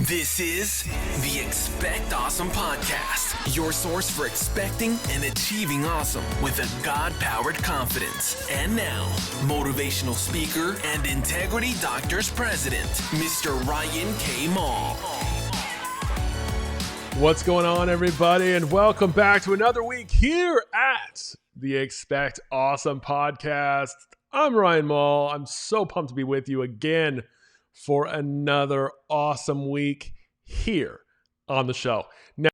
This is the Expect Awesome Podcast, your source for expecting and achieving awesome with a God-powered confidence. And now, motivational speaker and Integrity Doctors President, Mr. Ryan K. Maul. What's going on, everybody, and welcome back to another week here at the Expect Awesome Podcast. I'm Ryan Maul. I'm so pumped to be with you again for another awesome week here on the show. Now,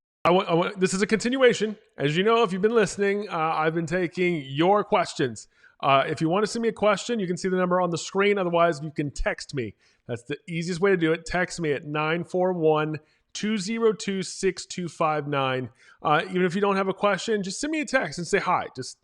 this is a continuation. As you know, if you've been listening, I've been taking your questions. If you want to send me a question, you can see the number on the screen. Otherwise, you can text me. That's the easiest way to do it. Text me at 941-202-6259. Even if you don't have a question, just send me a text and say hi. Just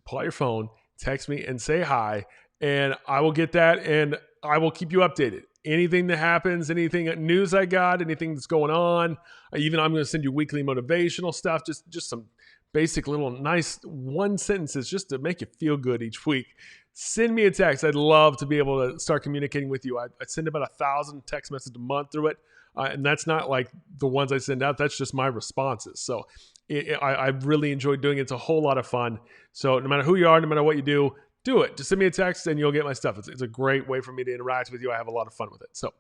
pull out your phone, text me and say hi, and I will get that, and I will keep you updated. Anything that happens, anything news I got, anything that's going on, even I'm going to send you weekly motivational stuff, just some basic little nice one sentences just to make you feel good each week. Send me a text. I'd love to be able to start communicating with you. I send about 1,000 text messages a month through it, and that's not like the ones I send out. That's just my responses. So I really enjoy doing it. It's a whole lot of fun. So no matter who you are, no matter what you do it. Just send me a text and you'll get my stuff. It's a great way for me to interact with you. I have a lot of fun with it. So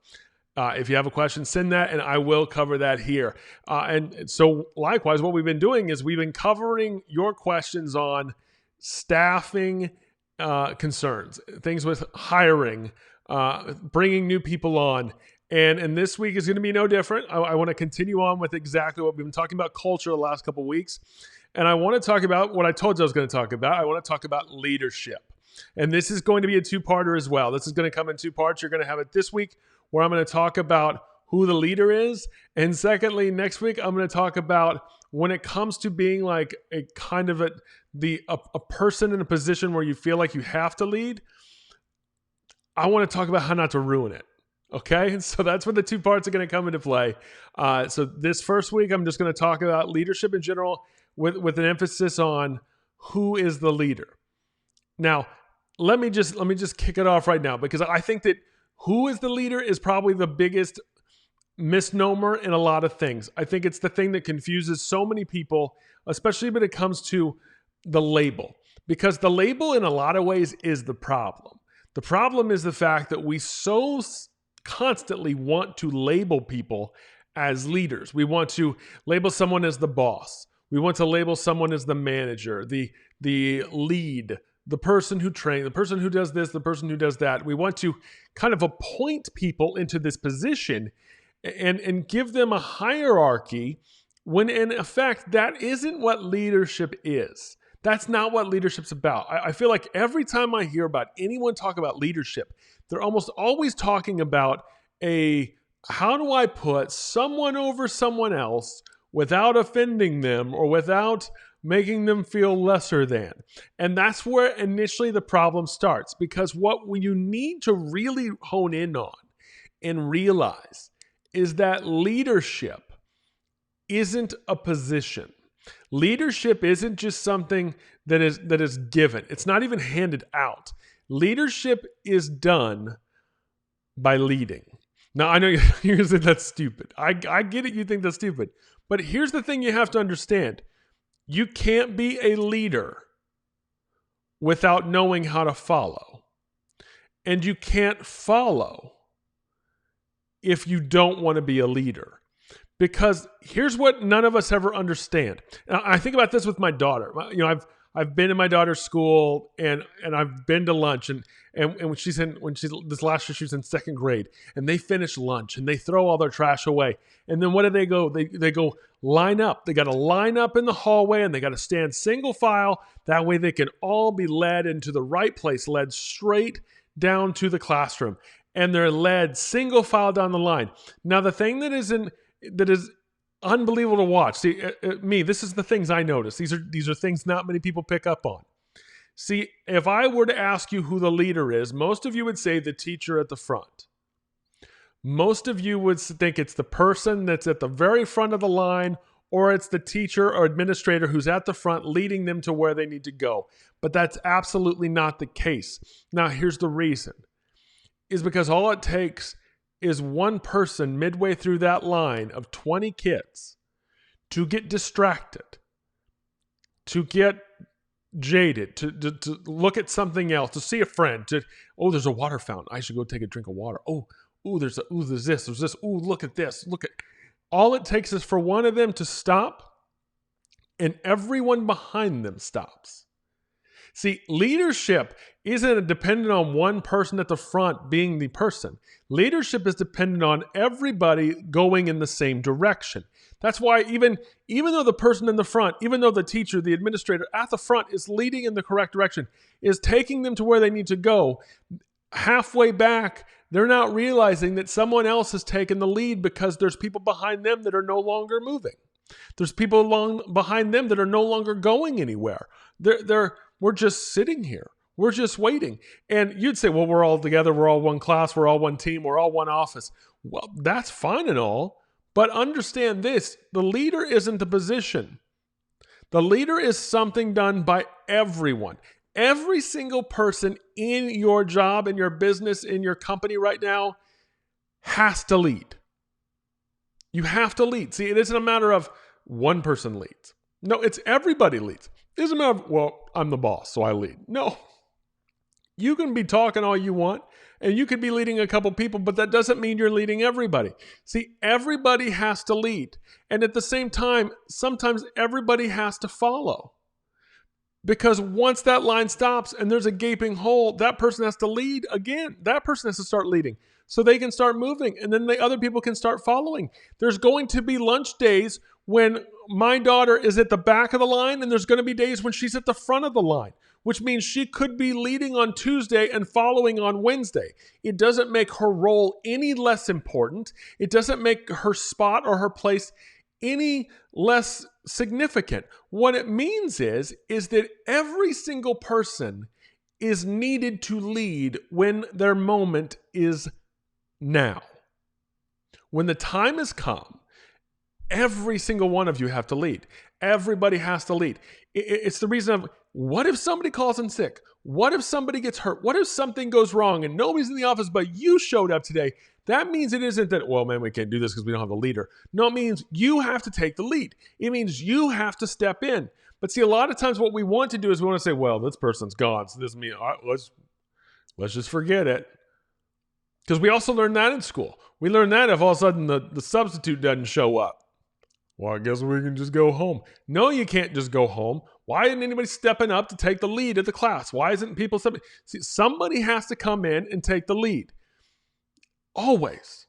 if you have a question, send that and I will cover that here. And so likewise, what we've been doing is we've been covering your questions on staffing concerns, things with hiring, bringing new people on. And this week is going to be no different. I want to continue on with exactly what we've been talking about, culture, the last couple of weeks. And I want to talk about what I told you I was going to talk about. I want to talk about leadership. And this is going to be a two-parter as well. This is going to come in two parts. You're going to have it this week where I'm going to talk about who the leader is. And secondly, next week, I'm going to talk about when it comes to being like a kind of a person in a position where you feel like you have to lead. I want to talk about how not to ruin it. Okay, so that's where the two parts are going to come into play. So this first week, I'm just going to talk about leadership in general with an emphasis on who is the leader. Now, let me just kick it off right now, because I think that who is the leader is probably the biggest misnomer in a lot of things. I think it's the thing that confuses so many people, especially when it comes to the label, because the label in a lot of ways is the problem. The problem is the fact that we so constantly want to label people as leaders. We want to label someone as the boss. We want to label someone as the manager, the lead, the person who trains, the person who does this, the person who does that. We want to kind of appoint people into this position and give them a hierarchy when in effect that isn't what leadership is. That's not what leadership's about. I feel like every time I hear about anyone talk about leadership, they're almost always talking about how do I put someone over someone else without offending them or without making them feel lesser than. And that's where initially the problem starts, because what you need to really hone in on and realize is that leadership isn't a position. Leadership isn't just something that is given. It's not even handed out. Leadership is done by leading. Now, I know you're going to say that's stupid. I get it. You think that's stupid. But here's the thing you have to understand. You can't be a leader without knowing how to follow. And you can't follow if you don't want to be a leader. Because here's what none of us ever understand. And I think about this with my daughter. I've been in my daughter's school and I've been to lunch and when this last year she was in second grade, and they finish lunch and they throw all their trash away. And then what do they go? They go line up. They got to line up in the hallway and they got to stand single file. That way they can all be led into the right place, led straight down to the classroom. And they're led single file down the line. Now the thing that is unbelievable to watch. See, this is the things I notice. These are things not many people pick up on. See, if I were to ask you who the leader is, most of you would say the teacher at the front. Most of you would think it's the person that's at the very front of the line, or it's the teacher or administrator who's at the front leading them to where they need to go. But that's absolutely not the case. Now, here's the reason. Is because all it takes is one person midway through that line of 20 kids to get distracted, to get jaded, to look at something else, to see a friend, there's a water fountain. I should go take a drink of water. There's this. Look at this. All it takes is for one of them to stop and everyone behind them stops. See, leadership isn't dependent on one person at the front being the person. Leadership is dependent on everybody going in the same direction. That's why even though the person in the front, even though the teacher, the administrator at the front is leading in the correct direction, is taking them to where they need to go, halfway back, they're not realizing that someone else has taken the lead because there's people behind them that are no longer moving. There's people behind them that are no longer going anywhere. We're just sitting here. We're just waiting. And you'd say, well, we're all together. We're all one class. We're all one team. We're all one office. Well, that's fine and all. But understand this, the leader isn't the position. The leader is something done by everyone. Every single person in your job, in your business, in your company right now has to lead. You have to lead. See, it isn't a matter of one person leads. No, it's everybody leads. It isn't a matter of, well, I'm the boss, so I lead. No. You can be talking all you want, and you could be leading a couple people, but that doesn't mean you're leading everybody. See, everybody has to lead. And at the same time, sometimes everybody has to follow. Because once that line stops and there's a gaping hole, that person has to lead again. That person has to start leading so they can start moving, and then the other people can start following. There's going to be lunch days when my daughter is at the back of the line, and there's going to be days when she's at the front of the line, which means she could be leading on Tuesday and following on Wednesday. It doesn't make her role any less important. It doesn't make her spot or her place any less significant. What it means is that every single person is needed to lead when their moment is now. When the time has come, every single one of you have to lead. Everybody has to lead. It's the reason of, what if somebody calls in sick? What if somebody gets hurt? What if something goes wrong and nobody's in the office but you showed up today? That means it isn't that, well, man, we can't do this because we don't have a leader. No, it means you have to take the lead. It means you have to step in. But see, a lot of times what we want to do is we want to say, well, this person's gone, so this means, let's just forget it. Because we also learned that in school. We learned that if all of a sudden the substitute doesn't show up. Well, I guess we can just go home. No, you can't just go home. Why isn't anybody stepping up to take the lead at the class? Why isn't people stepping? See, somebody has to come in and take the lead. Always.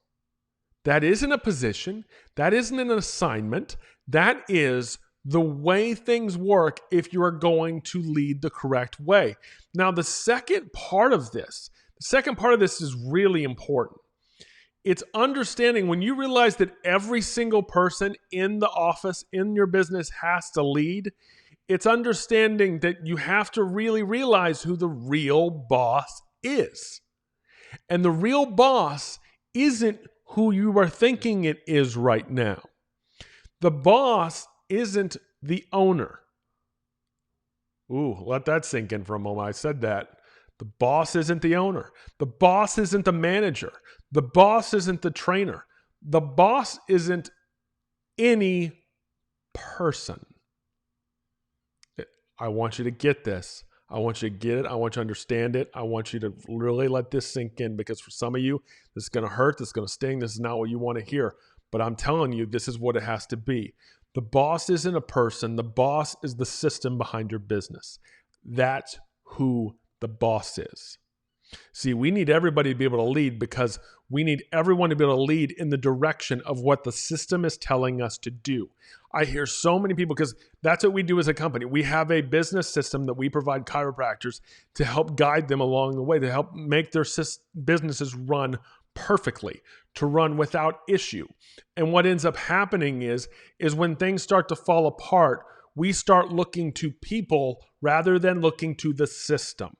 That isn't a position. That isn't an assignment. That is the way things work if you are going to lead the correct way. Now, the second part of this is really important. It's understanding when you realize that every single person in the office, in your business has to lead, it's understanding that you have to really realize who the real boss is. And the real boss isn't who you are thinking it is right now. The boss isn't the owner. Ooh, let that sink in for a moment. I said that. The boss isn't the owner. The boss isn't the manager. The boss isn't the trainer. The boss isn't any person. I want you to get this. I want you to get it. I want you to understand it. I want you to really let this sink in, because for some of you, this is going to hurt. This is going to sting. This is not what you want to hear. But I'm telling you, this is what it has to be. The boss isn't a person. The boss is the system behind your business. That's who the boss is. See, we need everybody to be able to lead, because we need everyone to be able to lead in the direction of what the system is telling us to do. I hear so many people, because that's what we do as a company. We have a business system that we provide chiropractors to help guide them along the way, to help make their businesses run perfectly, to run without issue. And what ends up happening is when things start to fall apart, we start looking to people rather than looking to the system.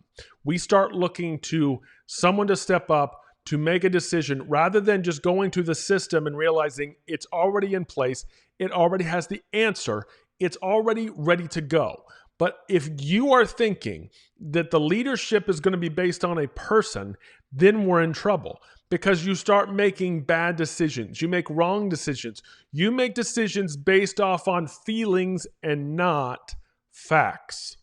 We start looking to someone to step up, to make a decision, rather than just going to the system and realizing it's already in place. It already has the answer. It's already ready to go. But if you are thinking that the leadership is going to be based on a person, then we're in trouble. because you start making bad decisions. You make wrong decisions. You make decisions based off on feelings and not facts.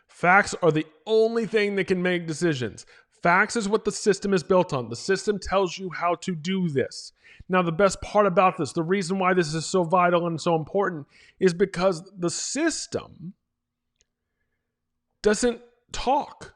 Facts are the only thing that can make decisions. Facts is what the system is built on. The system tells you how to do this. Now, the best part about this, the reason why this is so vital and so important, is because the system doesn't talk.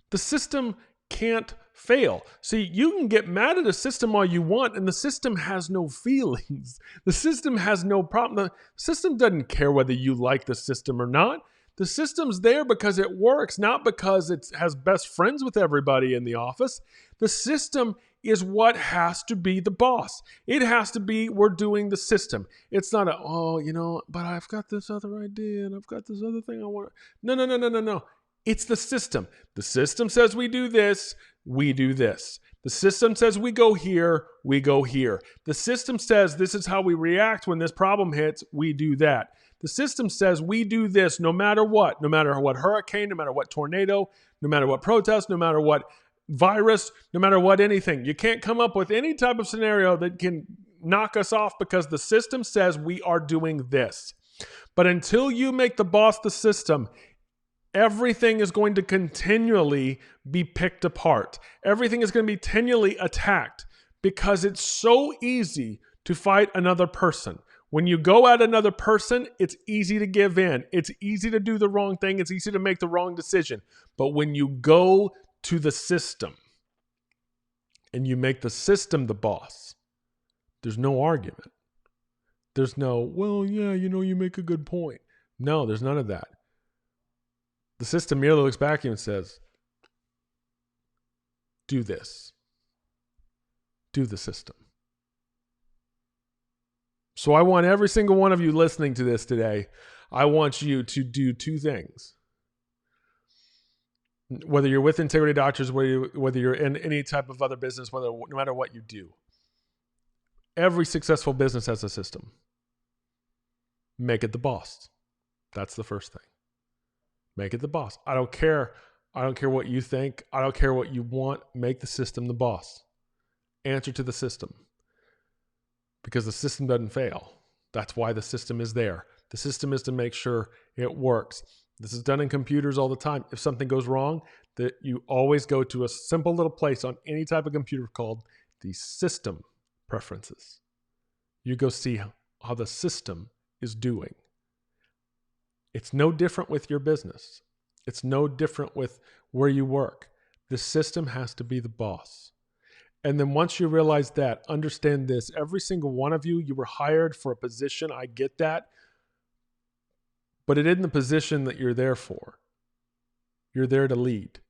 The system can't fail. See, you can get mad at a system all you want, and the system has no feelings. The system has no problem. The system doesn't care whether you like the system or not. The system's there because it works, not because it has best friends with everybody in the office. The system is what has to be the boss. It has to be, we're doing the system. It's not but I've got this other idea and I've got this other thing I want. No. It's the system. The system says we do this, we do this. The system says we go here, we go here. The system says this is how we react when this problem hits, we do that. The system says we do this no matter what hurricane, no matter what tornado, no matter what protest, no matter what virus, no matter what anything. You can't come up with any type of scenario that can knock us off because the system says we are doing this. But until you make the boss the system, everything is going to continually be picked apart. Everything is going to be continually attacked because it's so easy to fight another person. When you go at another person, it's easy to give in. It's easy to do the wrong thing. It's easy to make the wrong decision. But when you go to the system and you make the system the boss, there's no argument. There's no, you make a good point. No, there's none of that. The system merely looks back at you and says, do this. Do the system. So I want every single one of you listening to this today, I want you to do two things. Whether you're with Integrity Doctors, whether you're in any type of other business, no matter what you do, every successful business has a system. Make it the boss. That's the first thing. Make it the boss. I don't care what you think. I don't care what you want. Make the system the boss. Answer to the system. Because the system doesn't fail. That's why the system is there. The system is to make sure it works. This is done in computers all the time. If something goes wrong, that you always go to a simple little place on any type of computer called the system preferences. You go see how the system is doing. It's no different with your business. It's no different with where you work. The system has to be the boss. And then once you realize that, understand this, every single one of you were hired for a position. I get that. But it isn't the position that you're there for. You're there to lead.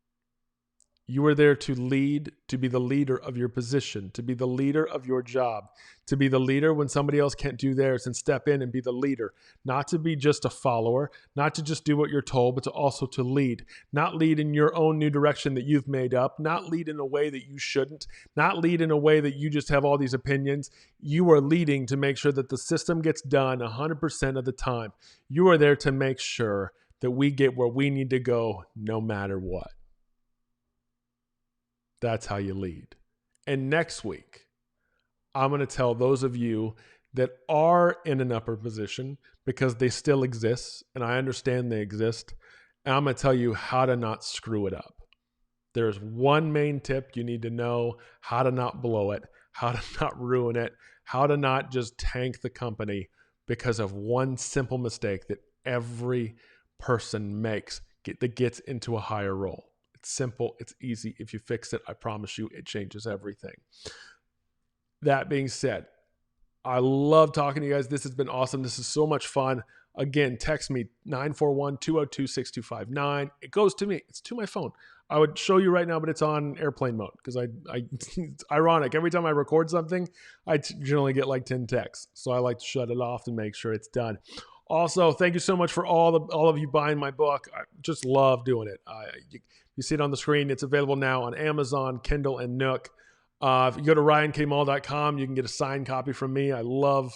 You are there to lead, to be the leader of your position, to be the leader of your job, to be the leader when somebody else can't do theirs and step in and be the leader. Not to be just a follower, not to just do what you're told, but to also to lead. Not lead in your own new direction that you've made up, not lead in a way that you shouldn't, not lead in a way that you just have all these opinions. You are leading to make sure that the system gets done 100% of the time. You are there to make sure that we get where we need to go no matter what. That's how you lead. And next week, I'm going to tell those of you that are in an upper position, because they still exist, and I understand they exist, and I'm going to tell you how to not screw it up. There's one main tip you need to know: how to not blow it, how to not ruin it, how to not just tank the company because of one simple mistake that every person makes that gets into a higher role. It's simple. It's easy. If you fix it, I promise you, it changes everything. That being said, I love talking to you guys. This has been awesome. This is so much fun. Again, text me 941-202-6259. It goes to me. It's to my phone. I would show you right now, but it's on airplane mode because it's ironic. Every time I record something, I generally get like 10 texts. So I like to shut it off and make sure it's done. Also, thank you so much for all of you buying my book. I just love doing it. You see it on the screen. It's available now on Amazon, Kindle, and Nook. If you go to ryankmall.com, you can get a signed copy from me. I love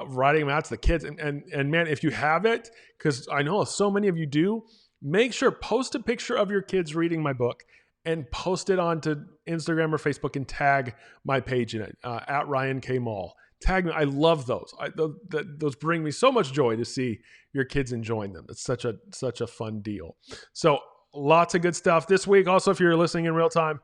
writing them out to the kids. And man, if you have it, because I know so many of you do, make sure, post a picture of your kids reading my book and post it onto Instagram or Facebook and tag my page in it, at Ryan K. Mall. Tag me. I love those. Those bring me so much joy to see your kids enjoying them. It's such a fun deal. So lots of good stuff this week. Also, if you're listening in real time,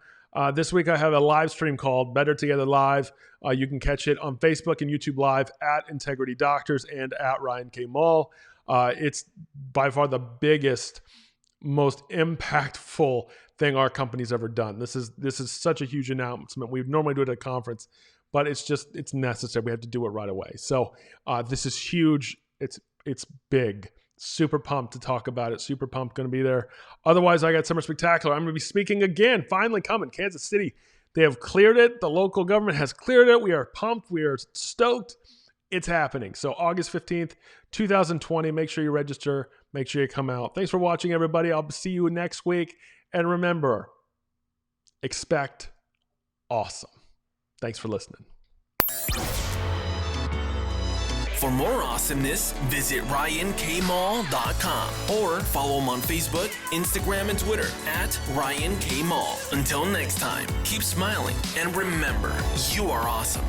this week I have a live stream called Better Together Live. You can catch it on Facebook and YouTube Live at Integrity Doctors and at Ryan K. Mall. It's by far the biggest, most impactful thing our company's ever done. This is such a huge announcement. We normally do it at a conference, but it's necessary. We have to do it right away. So this is huge. It's big. Super pumped to talk about it. Super pumped, going to be there. Otherwise, I got Summer Spectacular. I'm going to be speaking again. Finally coming. Kansas City. They have cleared it. The local government has cleared it. We are pumped. We are stoked. It's happening. So August 15th, 2020. Make sure you register. Make sure you come out. Thanks for watching, everybody. I'll see you next week. And remember, expect awesome. Thanks for listening. For more awesomeness, visit RyanKMall.com or follow him on Facebook, Instagram, and Twitter at Ryan K. Mall. Until next time, keep smiling and remember, you are awesome.